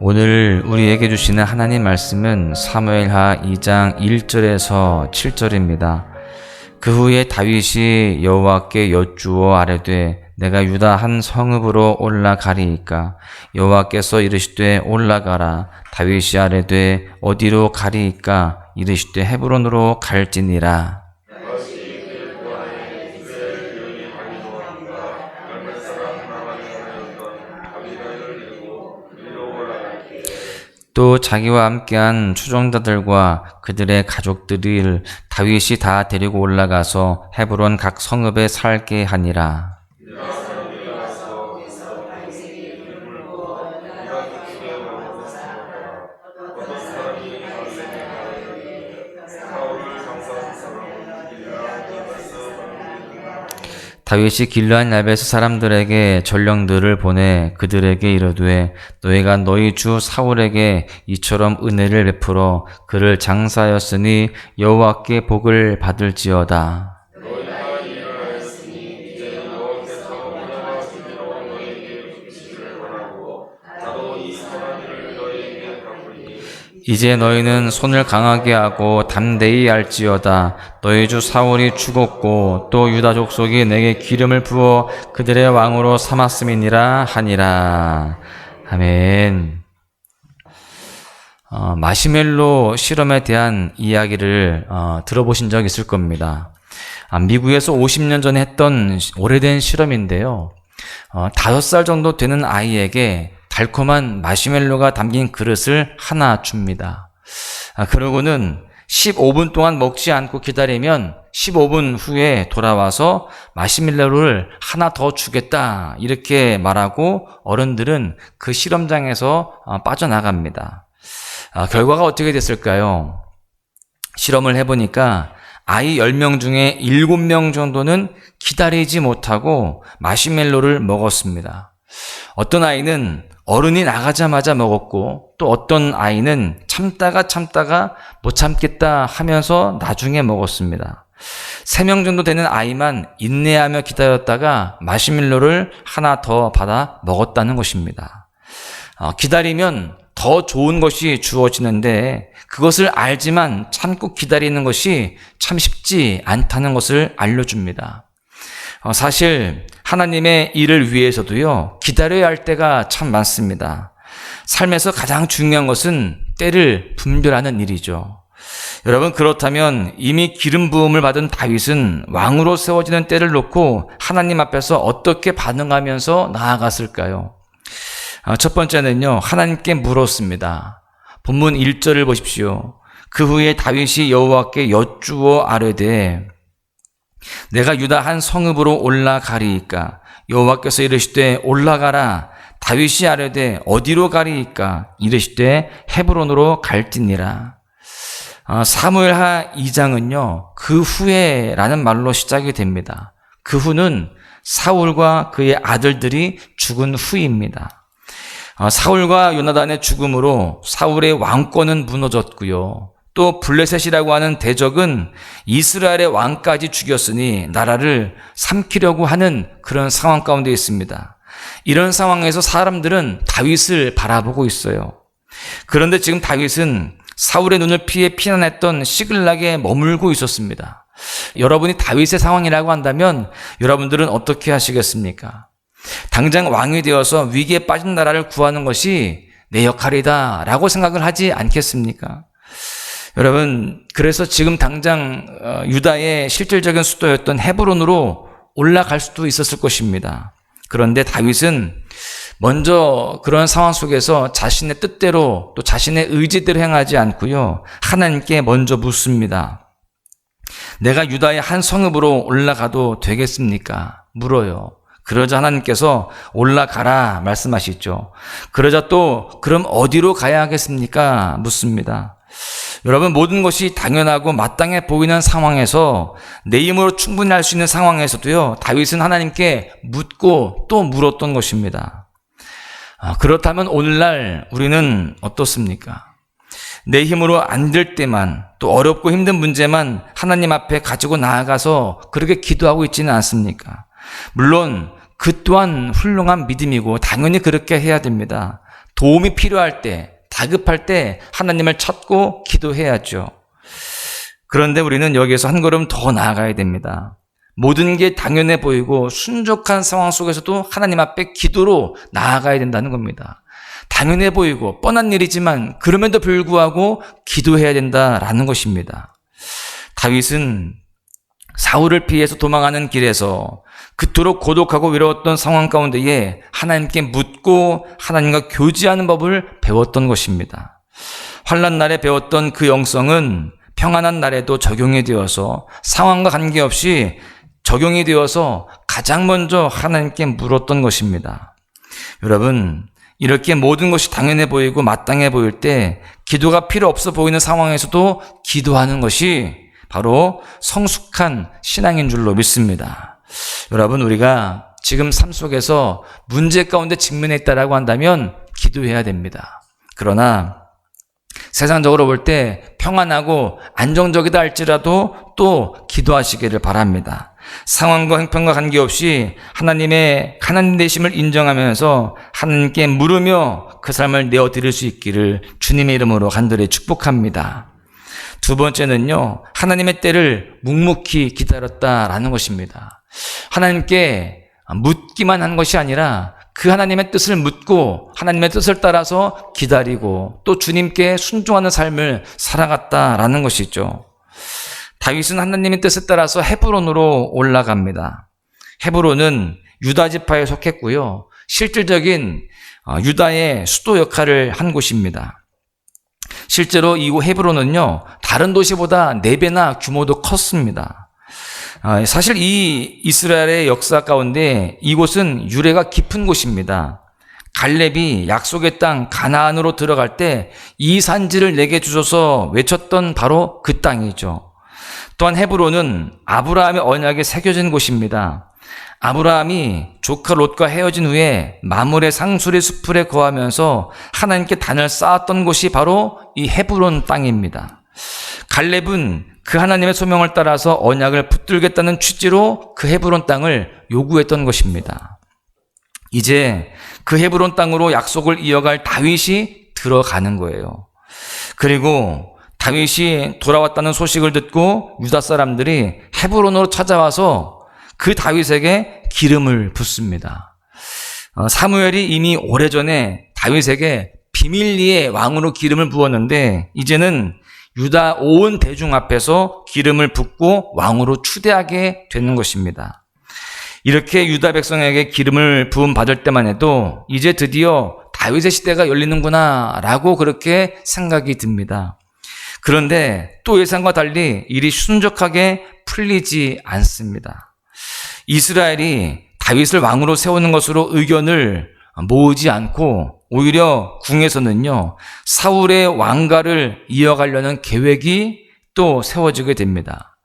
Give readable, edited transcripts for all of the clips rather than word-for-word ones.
오늘 우리에게 주시는 하나님 말씀은 사무엘하 2장 1절에서 7절입니다. 그 후에 다윗이 여호와께 여쭈어 아뢰되 내가 유다 한 성읍으로 올라가리이까? 여호와께서 이르시되 올라가라. 다윗이 아뢰되 어디로 가리이까? 이르시되 헤브론으로 갈지니라. 또 자기와 함께한 추종자들과 그들의 가족들을 다윗이 다 데리고 올라가서 헤브론 각 성읍에 살게 하니라. 다윗이 길르앗 야베스 사람들에게 전령들을 보내 그들에게 이르되 너희가 너희 주 사울에게 이처럼 은혜를 베풀어 그를 장사하였으니 여호와께 복을 받을지어다. 이제 너희는 손을 강하게 하고 담대히 할지어다. 너희 주 사울이 죽었고 또 유다 족속이 내게 기름을 부어 그들의 왕으로 삼았음이니라 하니라. 아멘. 마시멜로 실험에 대한 이야기를 들어보신 적 있을 겁니다. 미국에서 50년 전에 했던 오래된 실험인데요. 5살 정도 되는 아이에게 달콤한 마시멜로가 담긴 그릇을 하나 줍니다. 그러고는 15분 동안 먹지 않고 기다리면 15분 후에 돌아와서 마시멜로를 하나 더 주겠다 이렇게 말하고 어른들은 그 실험장에서 빠져나갑니다. 결과가 어떻게 됐을까요? 실험을 해보니까 아이 10명 중에 7명 정도는 기다리지 못하고 마시멜로를 먹었습니다. 어떤 아이는 어른이 나가자마자 먹었고 또 어떤 아이는 참다가 못 참겠다 하면서 나중에 먹었습니다. 3명 정도 되는 아이만 인내하며 기다렸다가 마시멜로를 하나 더 받아 먹었다는 것입니다. 기다리면 더 좋은 것이 주어지는데 그것을 알지만 참고 기다리는 것이 참 쉽지 않다는 것을 알려줍니다. 사실 하나님의 일을 위해서도요, 기다려야 할 때가 참 많습니다. 삶에서 가장 중요한 것은 때를 분별하는 일이죠. 여러분, 그렇다면 이미 기름 부음을 받은 다윗은 왕으로 세워지는 때를 놓고 하나님 앞에서 어떻게 반응하면서 나아갔을까요? 첫 번째는요, 하나님께 물었습니다. 본문 1절을 보십시오. 그 후에 다윗이 여호와께 여쭈어 아뢰되 내가 유다 한 성읍으로 올라가리이까? 여호와께서 이르시되 올라가라. 다윗이 아뢰되 어디로 가리이까? 이르시되 헤브론으로 갈지니라. 사무엘하 2장은요 그 후에라는 말로 시작이 됩니다. 그 후는 사울과 그의 아들들이 죽은 후입니다. 사울과 요나단의 죽음으로 사울의 왕권은 무너졌고요. 또 블레셋이라고 하는 대적은 이스라엘의 왕까지 죽였으니 나라를 삼키려고 하는 그런 상황 가운데 있습니다. 이런 상황에서 사람들은 다윗을 바라보고 있어요. 그런데 지금 다윗은 사울의 눈을 피해 피난했던 시글락에 머물고 있었습니다. 여러분이 다윗의 상황이라고 한다면 여러분들은 어떻게 하시겠습니까? 당장 왕이 되어서 위기에 빠진 나라를 구하는 것이 내 역할이다 라고 생각을 하지 않겠습니까? 여러분, 그래서 지금 당장 유다의 실질적인 수도였던 헤브론으로 올라갈 수도 있었을 것입니다. 그런데 다윗은 먼저 그런 상황 속에서 자신의 뜻대로 또 자신의 의지대로 행하지 않고요, 하나님께 먼저 묻습니다. 내가 유다의 한 성읍으로 올라가도 되겠습니까? 물어요. 그러자 하나님께서 올라가라 말씀하시죠. 그러자 또 그럼 어디로 가야 하겠습니까? 묻습니다. 여러분, 모든 것이 당연하고 마땅해 보이는 상황에서 내 힘으로 충분히 할 수 있는 상황에서도요, 다윗은 하나님께 묻고 또 물었던 것입니다. 그렇다면 오늘날 우리는 어떻습니까? 내 힘으로 안 될 때만, 또 어렵고 힘든 문제만 하나님 앞에 가지고 나아가서 그렇게 기도하고 있지는 않습니까? 물론 그 또한 훌륭한 믿음이고 당연히 그렇게 해야 됩니다. 도움이 필요할 때, 다급할 때 하나님을 찾고 기도해야죠. 그런데 우리는 여기에서 한 걸음 더 나아가야 됩니다. 모든 게 당연해 보이고 순적한 상황 속에서도 하나님 앞에 기도로 나아가야 된다는 겁니다. 당연해 보이고 뻔한 일이지만 그럼에도 불구하고 기도해야 된다라는 것입니다. 다윗은 사울을 피해서 도망하는 길에서 그토록 고독하고 외로웠던 상황 가운데에 하나님께 묻고 하나님과 교제하는 법을 배웠던 것입니다. 환난 날에 배웠던 그 영성은 평안한 날에도 적용이 되어서 상황과 관계없이 적용이 되어서 가장 먼저 하나님께 물었던 것입니다. 여러분, 이렇게 모든 것이 당연해 보이고 마땅해 보일 때 기도가 필요 없어 보이는 상황에서도 기도하는 것이 바로 성숙한 신앙인 줄로 믿습니다. 여러분, 우리가 지금 삶 속에서 문제 가운데 직면해 있다라고 한다면 기도해야 됩니다. 그러나 세상적으로 볼 때 평안하고 안정적이다 할지라도 또 기도하시기를 바랍니다. 상황과 형편과 관계없이 하나님의 하나님 되심을 인정하면서 하나님께 물으며 그 삶을 내어드릴 수 있기를 주님의 이름으로 간절히 축복합니다. 두 번째는요, 하나님의 때를 묵묵히 기다렸다라는 것입니다. 하나님께 묻기만 한 것이 아니라 그 하나님의 뜻을 묻고 하나님의 뜻을 따라서 기다리고 또 주님께 순종하는 삶을 살아갔다라는 것이죠. 다윗은 하나님의 뜻에 따라서 헤브론으로 올라갑니다. 헤브론은 유다 지파에 속했고요. 실질적인 유다의 수도 역할을 한 곳입니다. 실제로 이 헤브론은요, 다른 도시보다 4배나 규모도 컸습니다. 사실 이 이스라엘의 역사 가운데 이곳은 유래가 깊은 곳입니다. 갈렙이 약속의 땅 가나안으로 들어갈 때 이 산지를 내게 주소서 외쳤던 바로 그 땅이죠. 또한 헤브론은 아브라함의 언약에 새겨진 곳입니다. 아브라함이 조카 롯과 헤어진 후에 마물의 상수리 수풀에 거하면서 하나님께 단을 쌓았던 곳이 바로 이 헤브론 땅입니다. 갈렙은 그 하나님의 소명을 따라서 언약을 붙들겠다는 취지로 그 헤브론 땅을 요구했던 것입니다. 이제 그 헤브론 땅으로 약속을 이어갈 다윗이 들어가는 거예요. 그리고 다윗이 돌아왔다는 소식을 듣고 유다 사람들이 헤브론으로 찾아와서 그 다윗에게 기름을 붓습니다. 사무엘이 이미 오래전에 다윗에게 비밀리에 왕으로 기름을 부었는데 이제는 유다 온 대중 앞에서 기름을 붓고 왕으로 추대하게 되는 것입니다. 이렇게 유다 백성에게 기름을 부음 받을 때만 해도 이제 드디어 다윗의 시대가 열리는구나 라고 그렇게 생각이 듭니다. 그런데 또 예상과 달리 일이 순적하게 풀리지 않습니다. 이스라엘이 다윗을 왕으로 세우는 것으로 의견을 모으지 않고 오히려 궁에서는요, 사울의 왕가를 이어가려는 계획이 또 세워지게 됩니다.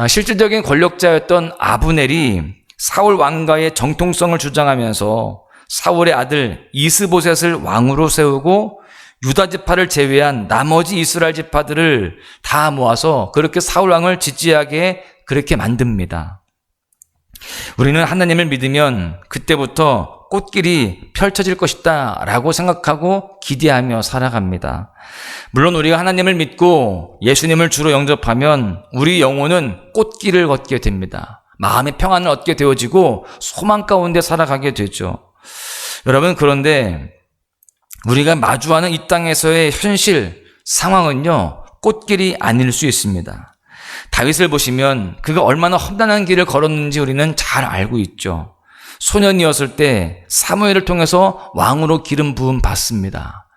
실질적인 권력자였던 아브넬이 사울 왕가의 정통성을 주장하면서 사울의 아들 이스보셋을 왕으로 세우고 유다 지파를 제외한 나머지 이스라엘 지파들을 다 모아서 그렇게 사울 왕을 지지하게 그렇게 만듭니다. 우리는 하나님을 믿으면 그때부터 꽃길이 펼쳐질 것이다 라고 생각하고 기대하며 살아갑니다. 물론 우리가 하나님을 믿고 예수님을 주로 영접하면 우리 영혼은 꽃길을 걷게 됩니다. 마음의 평안을 얻게 되어지고 소망 가운데 살아가게 되죠. 여러분, 그런데 우리가 마주하는 이 땅에서의 현실 상황은요, 꽃길이 아닐 수 있습니다. 다윗을 보시면 그가 얼마나 험난한 길을 걸었는지 우리는 잘 알고 있죠. 소년이었을 때 사무엘을 통해서 왕으로 기름 부음 받습니다.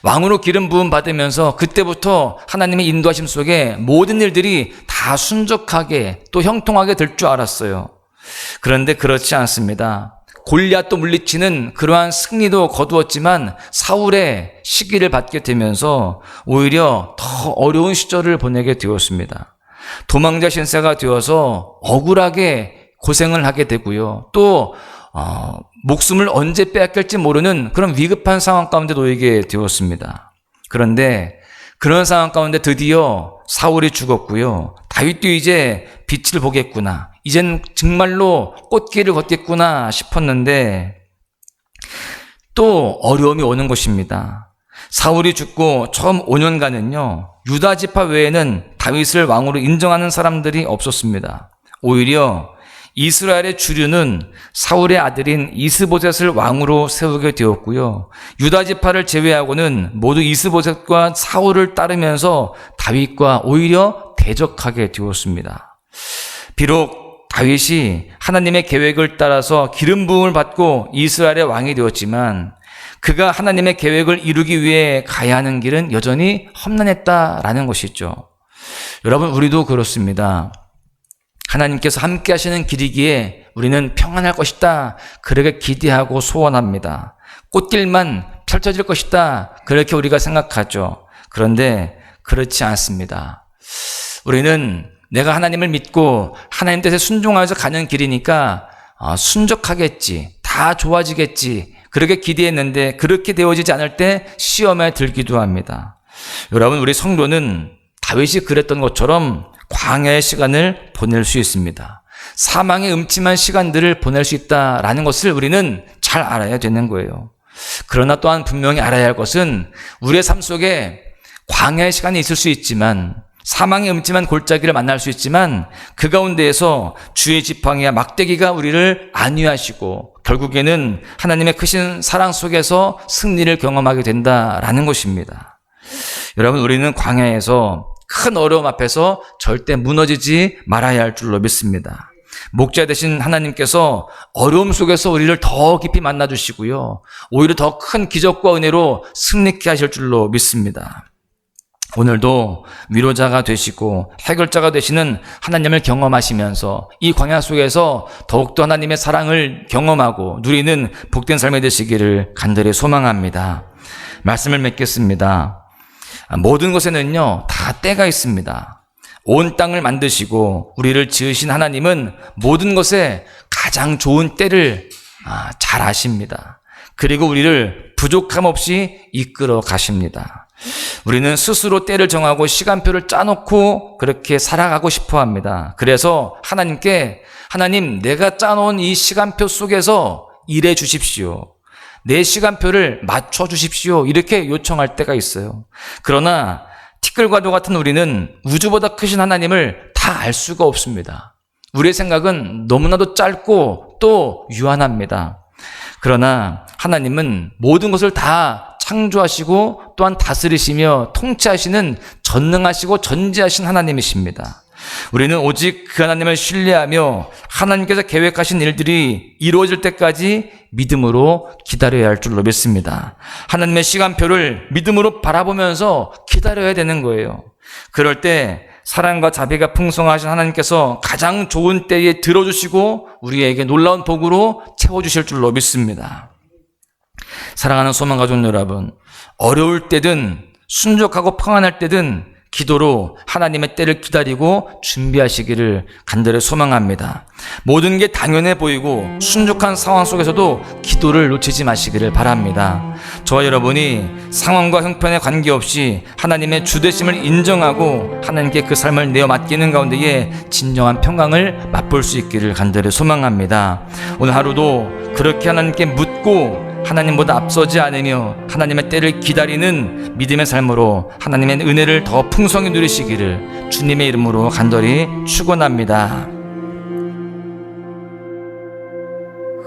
왕으로 기름 부음 받으면서 그때부터 하나님의 인도하심 속에 모든 일들이 다 순적하게 또 형통하게 될 줄 알았어요. 그런데 그렇지 않습니다. 골리앗도 물리치는 그러한 승리도 거두었지만 사울의 시기를 받게 되면서 오히려 더 어려운 시절을 보내게 되었습니다. 도망자 신세가 되어서 억울하게 고생을 하게 되고요. 또 목숨을 언제 빼앗길지 모르는 그런 위급한 상황 가운데 놓이게 되었습니다. 그런데 그런 상황 가운데 드디어 사울이 죽었고요. 다윗도 이제 빛을 보겠구나. 이젠 정말로 꽃길을 걷겠구나 싶었는데 또 어려움이 오는 것입니다. 사울이 죽고 처음 5년간은요, 유다 지파 외에는 다윗을 왕으로 인정하는 사람들이 없었습니다. 오히려 이스라엘의 주류는 사울의 아들인 이스보셋을 왕으로 세우게 되었고요. 유다 지파를 제외하고는 모두 이스보셋과 사울을 따르면서 다윗과 오히려 대적하게 되었습니다. 비록 다윗이 하나님의 계획을 따라서 기름 부음을 받고 이스라엘의 왕이 되었지만 그가 하나님의 계획을 이루기 위해 가야 하는 길은 여전히 험난했다라는 것이죠. 여러분, 우리도 그렇습니다. 하나님께서 함께 하시는 길이기에 우리는 평안할 것이다, 그렇게 기대하고 소원합니다. 꽃길만 펼쳐질 것이다, 그렇게 우리가 생각하죠. 그런데 그렇지 않습니다. 우리는 내가 하나님을 믿고 하나님 뜻에 순종하여서 가는 길이니까 순적하겠지, 다 좋아지겠지, 그렇게 기대했는데 그렇게 되어지지 않을 때 시험에 들기도 합니다. 여러분, 우리 성도는 다윗이 그랬던 것처럼 광야의 시간을 보낼 수 있습니다. 사망의 음침한 시간들을 보낼 수 있다라는 것을 우리는 잘 알아야 되는 거예요. 그러나 또한 분명히 알아야 할 것은 우리의 삶 속에 광야의 시간이 있을 수 있지만, 사망의 음침한 골짜기를 만날 수 있지만, 그 가운데에서 주의 지팡이와 막대기가 우리를 안위하시고 결국에는 하나님의 크신 사랑 속에서 승리를 경험하게 된다라는 것입니다. 여러분, 우리는 광야에서 큰 어려움 앞에서 절대 무너지지 말아야 할 줄로 믿습니다. 목자 되신 하나님께서 어려움 속에서 우리를 더 깊이 만나주시고요, 오히려 더 큰 기적과 은혜로 승리케 하실 줄로 믿습니다. 오늘도 위로자가 되시고 해결자가 되시는 하나님을 경험하시면서 이 광야 속에서 더욱더 하나님의 사랑을 경험하고 누리는 복된 삶이 되시기를 간절히 소망합니다. 말씀을 맺겠습니다. 모든 것에는요, 다 때가 있습니다. 온 땅을 만드시고 우리를 지으신 하나님은 모든 것에 가장 좋은 때를 잘 아십니다. 그리고 우리를 부족함 없이 이끌어 가십니다. 우리는 스스로 때를 정하고 시간표를 짜놓고 그렇게 살아가고 싶어 합니다. 그래서 하나님께, 하나님, 내가 짜놓은 이 시간표 속에서 일해 주십시오, 내 시간표를 맞춰 주십시오, 이렇게 요청할 때가 있어요. 그러나 티끌과도 같은 우리는 우주보다 크신 하나님을 다 알 수가 없습니다. 우리의 생각은 너무나도 짧고 또 유한합니다. 그러나 하나님은 모든 것을 다 창조하시고 또한 다스리시며 통치하시는 전능하시고 전지하신 하나님이십니다. 우리는 오직 그 하나님을 신뢰하며 하나님께서 계획하신 일들이 이루어질 때까지 믿음으로 기다려야 할 줄로 믿습니다. 하나님의 시간표를 믿음으로 바라보면서 기다려야 되는 거예요. 그럴 때 사랑과 자비가 풍성하신 하나님께서 가장 좋은 때에 들어주시고 우리에게 놀라운 복으로 채워주실 줄로 믿습니다. 사랑하는 소망가족 여러분, 어려울 때든 순적하고 평안할 때든 기도로 하나님의 때를 기다리고 준비하시기를 간절히 소망합니다. 모든 게 당연해 보이고 순적한 상황 속에서도 기도를 놓치지 마시기를 바랍니다. 저와 여러분이 상황과 형편에 관계없이 하나님의 주되심을 인정하고 하나님께 그 삶을 내어 맡기는 가운데에 진정한 평강을 맛볼 수 있기를 간절히 소망합니다. 오늘 하루도 그렇게 하나님께 묻고 하나님보다 앞서지 않으며 하나님의 때를 기다리는 믿음의 삶으로 하나님의 은혜를 더 풍성히 누리시기를 주님의 이름으로 간절히 축원합니다.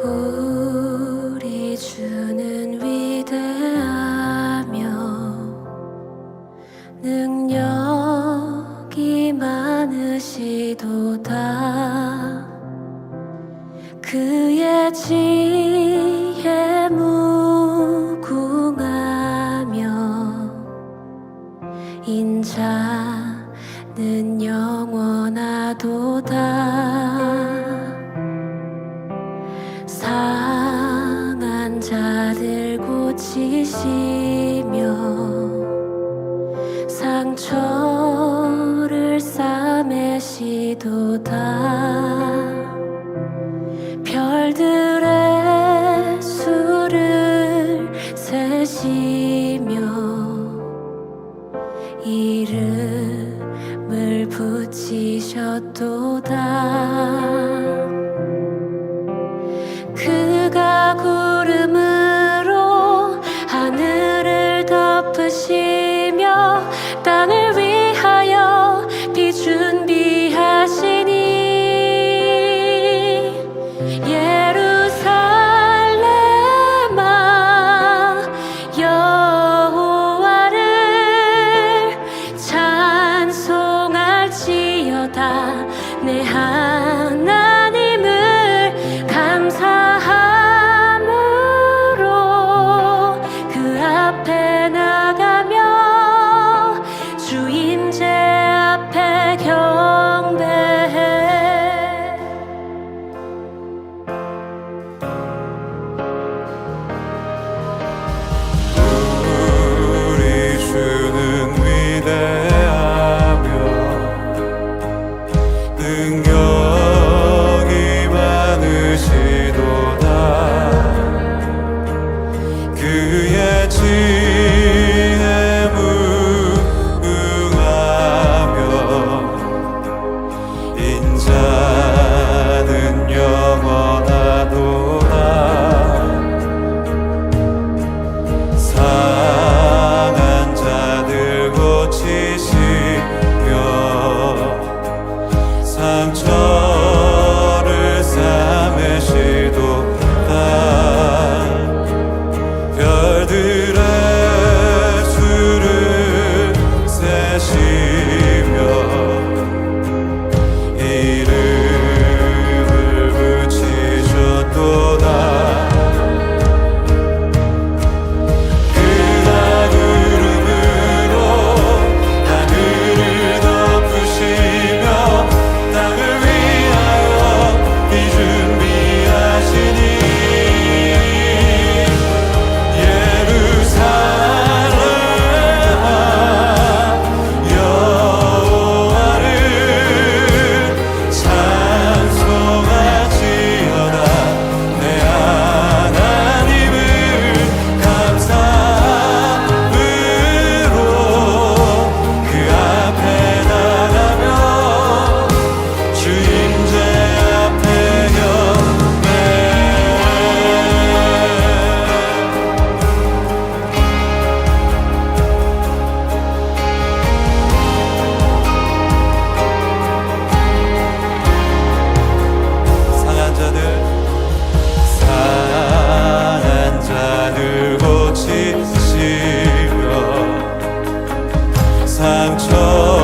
우리 주는 위대하며 능력이 많으시도다. 그의 지혜 무궁하며 인자는 영원하도다. 상한 자들 고치시며 상처를 싸매시도다. 별들의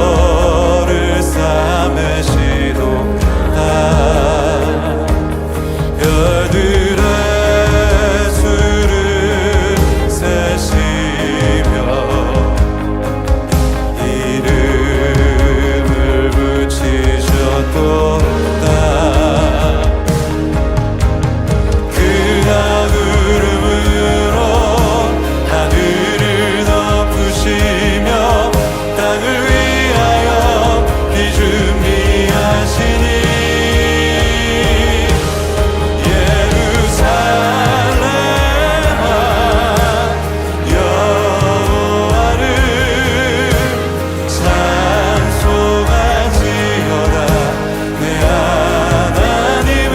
상처를 싸매시도다. 별들의 수를 세시며 이름을 붙이셨도다. 그가 구름으로 하늘을 덮으시며 땅을 위하여 비 준비하시니 예루살렘아 여호와를 찬송하지어다. 내 하나님을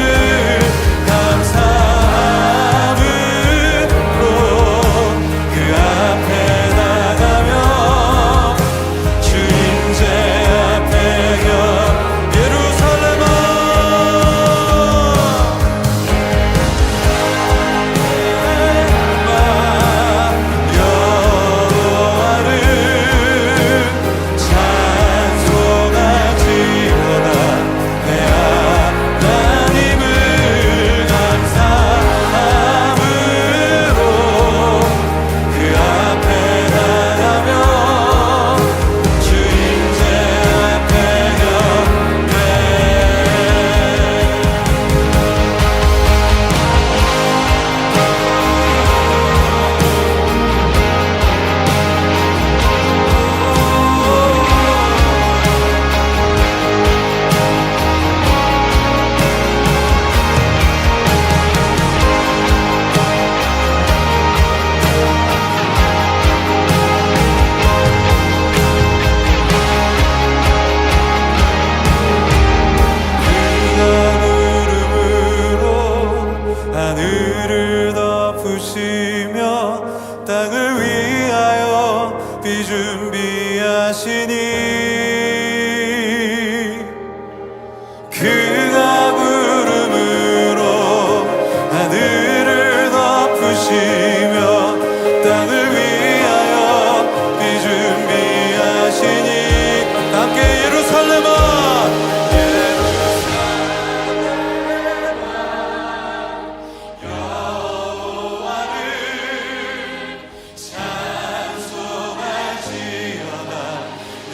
감사함으로 그 앞에 나가며 주인제 앞에 겨 예루살렘아 여호와를 찬송하지어다. 내 하나님을 감사함으로 그 앞에 나가며 주인제 앞에 경배. 구름으로 하늘을 덮으시며 땅을 위하여 비 준비하시니 그가 구름으로 하늘을 덮으시며 땅을 위하여 비 준비하시니 함께 예루살렘아 찬송하지어다. 내